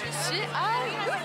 Je suis à Lula.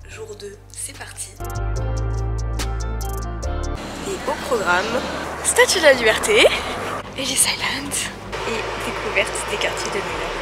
Jour 2, c'est parti. Et au programme, Statue de la Liberté, Ellis Island et découverte des quartiers de New York.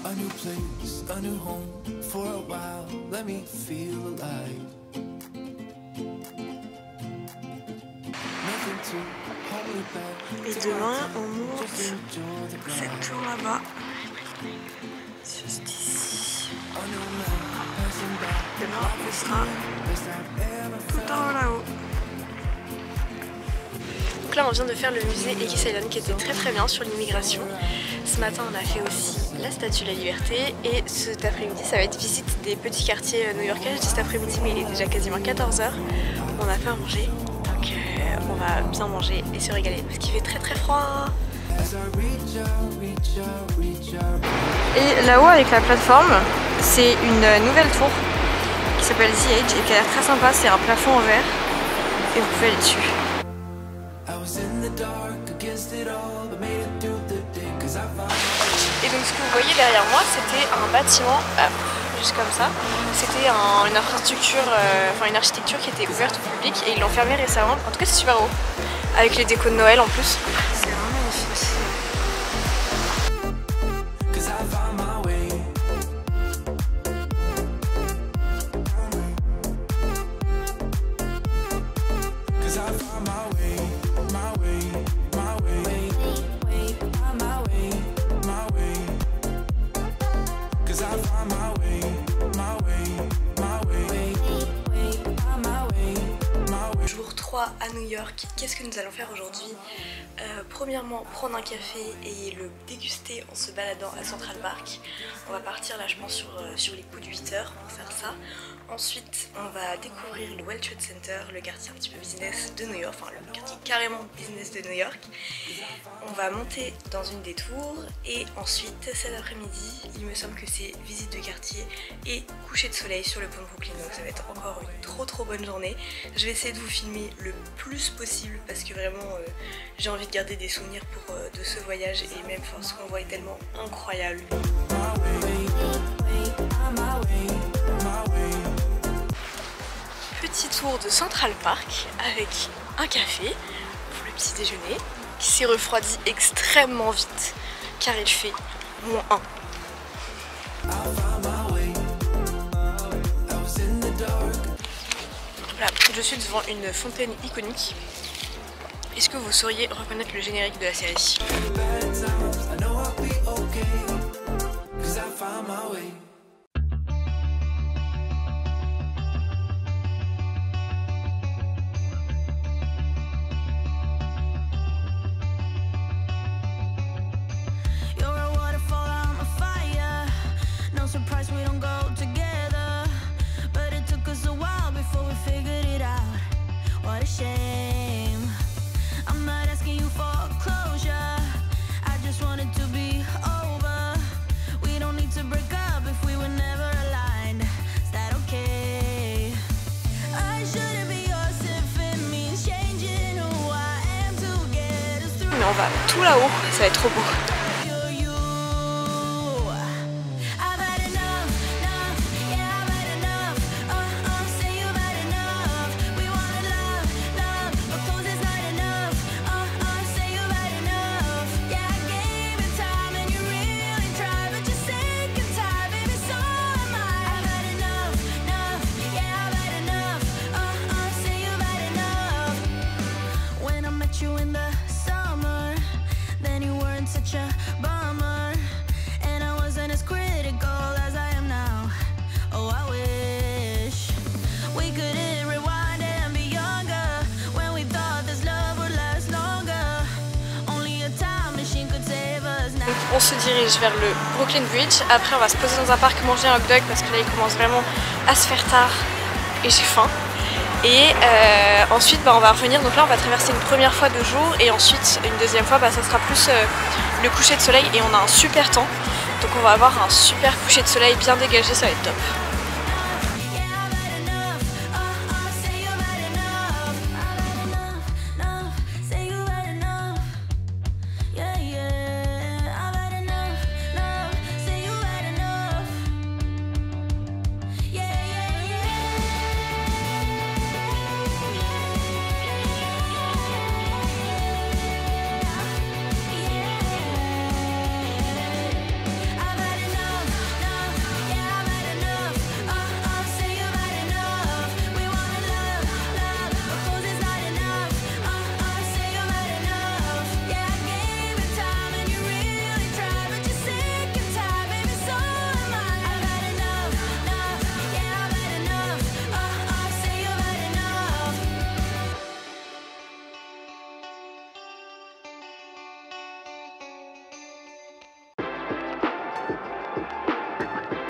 A new place, a new home, for a while, let me feel alive. Nothing to hold me back. Et demain, on monte cette tour là-bas. Juste ici. Demain, on sera tout en haut là-haut. Donc là, on vient de faire le musée Ellis Island qui était très bien sur l'immigration. Ce matin, on a fait aussi la Statue de la Liberté et cet après-midi, ça va être visite des petits quartiers new-yorkais. Je dis cet après-midi, mais il est déjà quasiment 14 h. On a fait à manger, donc on va bien manger et se régaler parce qu'il fait très froid. Et là-haut, avec la plateforme, c'est une nouvelle tour qui s'appelle The Edge et qui a l'air très sympa. C'est un plafond en verre et vous pouvez aller dessus. Et donc ce que vous voyez derrière moi, c'était un bâtiment, juste comme ça. C'était une infrastructure, une architecture qui était ouverte au public et ils l'ont fermée récemment. En tout cas c'est super beau, avec les décos de Noël en plus. C'est vraiment magnifique. 3 à New York. Qu'est-ce que nous allons faire aujourd'hui? Premièrement, prendre un café et le déguster en se baladant à Central Park. On va partir là je pense sur les coups de 8 heures pour faire ça. Ensuite on va découvrir le World Trade Center, le quartier un petit peu business de New York, enfin le quartier carrément business de New York. On va monter dans une des tours et ensuite cet après-midi il me semble que c'est visite de quartier et coucher de soleil sur le pont de Brooklyn, donc ça va être encore une trop bonne journée. Je vais essayer de vous filmer le plus possible parce que vraiment j'ai envie de garder des souvenirs de ce voyage et même ce qu'on voit est tellement incroyable. Petit tour de Central Park avec un café pour le petit déjeuner qui s'est refroidi extrêmement vite car il fait -1. Voilà, je suis devant une fontaine iconique. Est-ce que vous sauriez reconnaître le générique de la série? Mais on va tout là-haut, ça va être trop beau. On se dirige vers le Brooklyn Bridge, après on va se poser dans un parc, manger un hot dog parce que là il commence vraiment à se faire tard et j'ai faim. Et ensuite on va revenir, donc là on va traverser une première fois 2 jours et ensuite une deuxième fois ça sera plus le coucher de soleil et on a un super temps. Donc on va avoir un super coucher de soleil bien dégagé, ça va être top.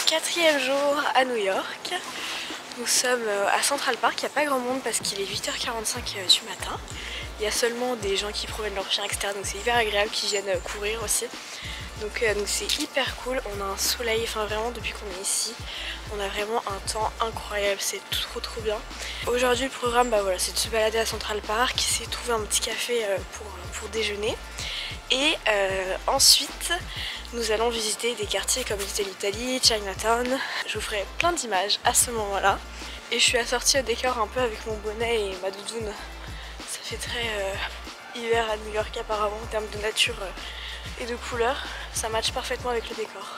Quatrième jour à New York. Nous sommes à Central Park, il n'y a pas grand monde parce qu'il est 8h45 du matin. Il y a seulement des gens qui promènent leurs chiens, etc. Donc c'est hyper agréable qu'ils viennent courir aussi. Donc c'est hyper cool, on a un soleil, enfin vraiment depuis qu'on est ici, on a vraiment un temps incroyable, c'est trop bien. Aujourd'hui le programme voilà, c'est de se balader à Central Park, c'est de trouver un petit café pour déjeuner. Et ensuite nous allons visiter des quartiers comme Little Italy, Chinatown. Je vous ferai plein d'images à ce moment-là. Et je suis assortie au décor un peu avec mon bonnet et ma doudoune. Ça fait très hiver à New York apparemment en termes de nature et de couleurs. Ça matche parfaitement avec le décor.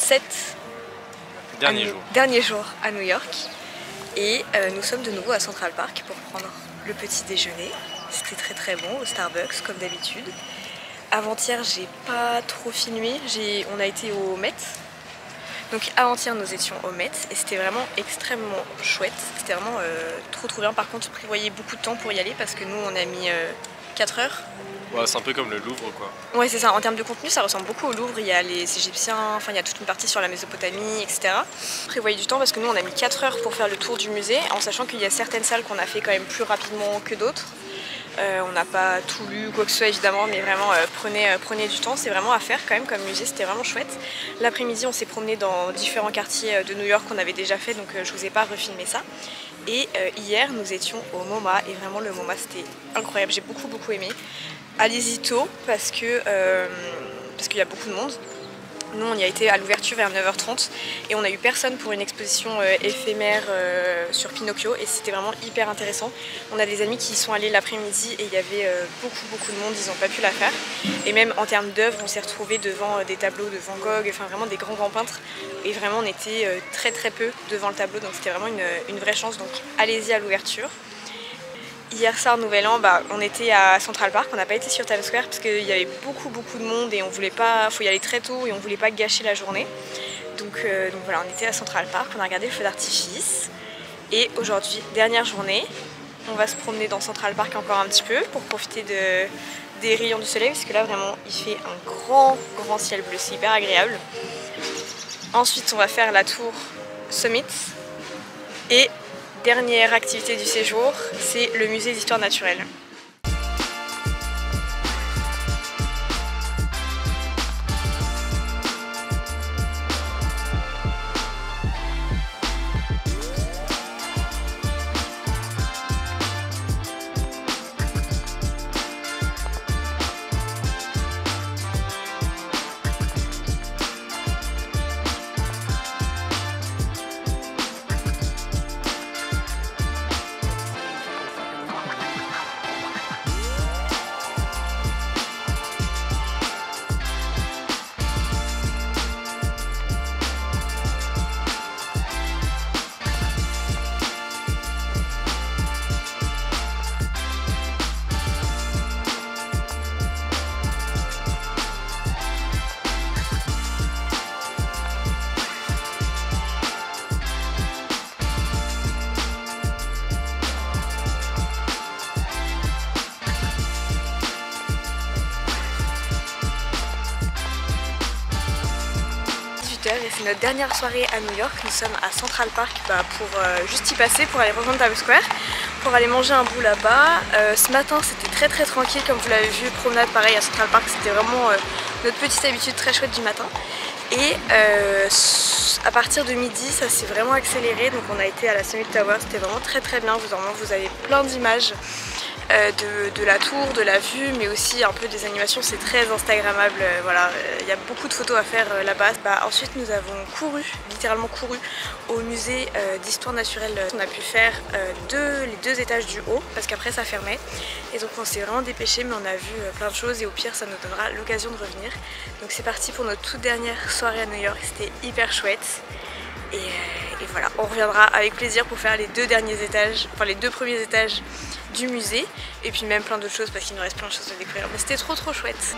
7 derniers jours à New York. Et nous sommes de nouveau à Central Park pour prendre le petit déjeuner. C'était très très bon au Starbucks comme d'habitude. Avant-hier j'ai pas trop filmé, on a été au Met. Donc avant-hier nous étions au Met et c'était vraiment extrêmement chouette. C'était vraiment trop bien. Par contre prévoyez beaucoup de temps pour y aller parce que nous on a mis 4 heures. Ouais, c'est un peu comme le Louvre quoi. Ouais c'est ça, en termes de contenu ça ressemble beaucoup au Louvre, il y a les Égyptiens, enfin il y a toute une partie sur la Mésopotamie, etc. Prévoyez du temps parce que nous on a mis 4 heures pour faire le tour du musée, en sachant qu'il y a certaines salles qu'on a fait quand même plus rapidement que d'autres. On n'a pas tout lu, quoi que ce soit évidemment, mais vraiment prenez du temps, c'est vraiment à faire quand même comme musée, c'était vraiment chouette. L'après-midi on s'est promené dans différents quartiers de New York qu'on avait déjà fait, donc je vous ai pas refilmé ça. Et hier nous étions au MoMA et vraiment le MoMA c'était incroyable, j'ai beaucoup aimé. Allez-y tôt parce qu'il y a beaucoup de monde. Nous on y a été à l'ouverture vers 9h30 et on a eu personne pour une exposition éphémère sur Pinocchio et c'était vraiment hyper intéressant. On a des amis qui y sont allés l'après-midi et il y avait beaucoup de monde, ils n'ont pas pu la faire. Et même en termes d'œuvres, on s'est retrouvés devant des tableaux de Van Gogh, enfin vraiment des grands peintres. Et vraiment on était très peu devant le tableau, donc c'était vraiment une vraie chance, donc allez-y à l'ouverture. Hier soir, Nouvel An, on était à Central Park, on n'a pas été sur Times Square parce qu'il y avait beaucoup de monde et on voulait pas, faut y aller très tôt et on voulait pas gâcher la journée. Donc voilà, on était à Central Park, on a regardé le feu d'artifice et aujourd'hui, dernière journée, on va se promener dans Central Park encore un petit peu pour profiter des rayons du soleil parce que là vraiment il fait un grand ciel bleu, c'est hyper agréable. Ensuite on va faire la tour Summit et dernière activité du séjour, c'est le musée d'histoire naturelle. Et c'est notre dernière soirée à New York. Nous sommes à Central Park pour juste y passer, pour aller rejoindre Times Square, pour aller manger un bout là-bas. Ce matin c'était très tranquille comme vous l'avez vu, promenade pareil à Central Park, c'était vraiment notre petite habitude très chouette du matin. Et à partir de midi ça s'est vraiment accéléré, donc on a été à la Summit Tower, c'était vraiment très bien, vous avez plein d'images de la tour, de la vue, mais aussi un peu des animations, c'est très instagrammable, voilà, il y a beaucoup de photos à faire là-bas. Ensuite nous avons littéralement couru au musée d'histoire naturelle. On a pu faire les deux étages du haut parce qu'après ça fermait et donc on s'est vraiment dépêché, mais on a vu plein de choses et au pire ça nous donnera l'occasion de revenir. Donc c'est parti pour notre toute dernière soirée à New York, c'était hyper chouette. Et voilà, on reviendra avec plaisir pour faire les deux derniers étages, enfin les deux premiers étages du musée et puis même plein d'autres choses parce qu'il nous reste plein de choses à découvrir, mais c'était trop chouette.